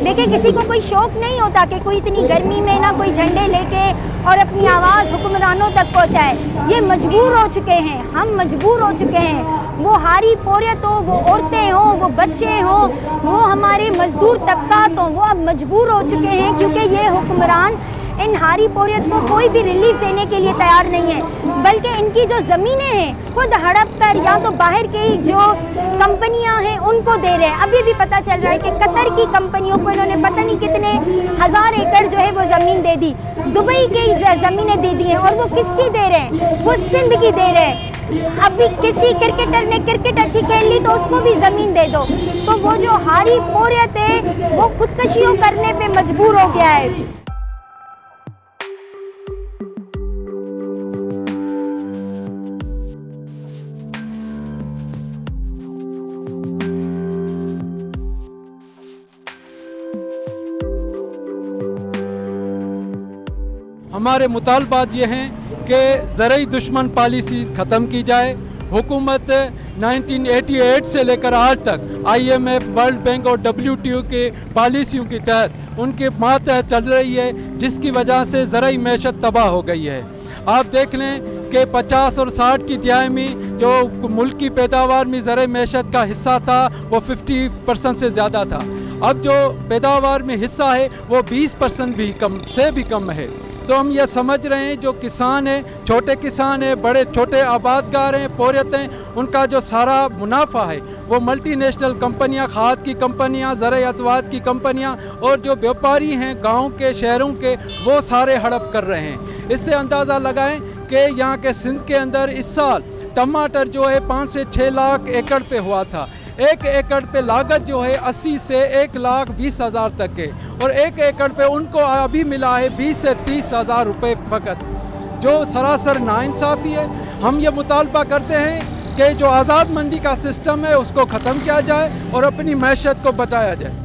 देखिए, किसी को कोई शौक नहीं होता कि कोई इतनी गर्मी में ना कोई झंडे लेके और अपनी आवाज़ हुक्मरानों तक पहुंचाए। ये मजबूर हो चुके हैं, हम मजबूर हो चुके हैं। वो हारी पोरियत हो, वो औरतें हों, वो बच्चे हों, वो हमारे मजदूर तबकात हों, वो अब मजबूर हो चुके हैं क्योंकि ये हुक्मरान इन हारी पोरियत को कोई भी रिलीफ देने के लिए तैयार नहीं है, बल्कि इनकी जो ज़मीनें हैं खुद हड़प कर या तो बाहर की जो कंपनियां हैं उनको दे रहे हैं। अभी भी पता चल रहा है कि कतर की कंपनियों को इन्होंने पता नहीं कितने हज़ार एकड़ जो है वो ज़मीन दे दी, दुबई की ज़मीनें दे दी हैं। और वो किसकी दे रहे हैं? वो सिंध की दे रहे हैं। अभी किसी क्रिकेटर ने क्रिकेट अच्छी खेल ली तो उसको भी ज़मीन दे दो। तो वो जो हारी पोरियत है वो खुदकशियों करने पर मजबूर हो गया है। हमारे मुतालबात ये हैं कि ज़रई दुश्मन पॉलिसी ख़त्म की जाए। हुकूमत 1988 से लेकर आज तक IMF, वर्ल्ड बैंक और WTO के पॉलिसियों के तहत उनके मातहत चल रही है, जिसकी वजह से ज़रई मैशत तबाह हो गई है। आप देख लें कि 50 और 60 की दिहाई में जो मुल्क की पैदावार में ज़रई मैशत का हिस्सा था वो 50% से ज़्यादा था। अब जो पैदावार में हिस्सा है वो 20% भी कम है। तो हम ये समझ रहे हैं जो किसान हैं, छोटे किसान हैं, बड़े छोटे आबादगार हैं, पोरियत हैं, उनका जो सारा मुनाफा है वो मल्टीनेशनल कंपनियां, खाद की कंपनियां, ज़राए अतवाद की कंपनियां और जो व्यापारी हैं गांव के, शहरों के, वो सारे हड़प कर रहे हैं। इससे अंदाज़ा लगाएं कि यहाँ के सिंध के अंदर इस साल टमाटर जो है 5 से 6 लाख एकड़ पे हुआ था। 1 एकड़ पे लागत जो है 80 से 1,20,000 तक है और 1 एकड़ पे उनको अभी मिला है 20 से 30,000 रुपये फ़कत, जो सरासर नाइंसाफ़ी है। हम ये मुतालबा करते हैं कि जो आज़ाद मंडी का सिस्टम है उसको ख़त्म किया जाए और अपनी मैशत को बचाया जाए।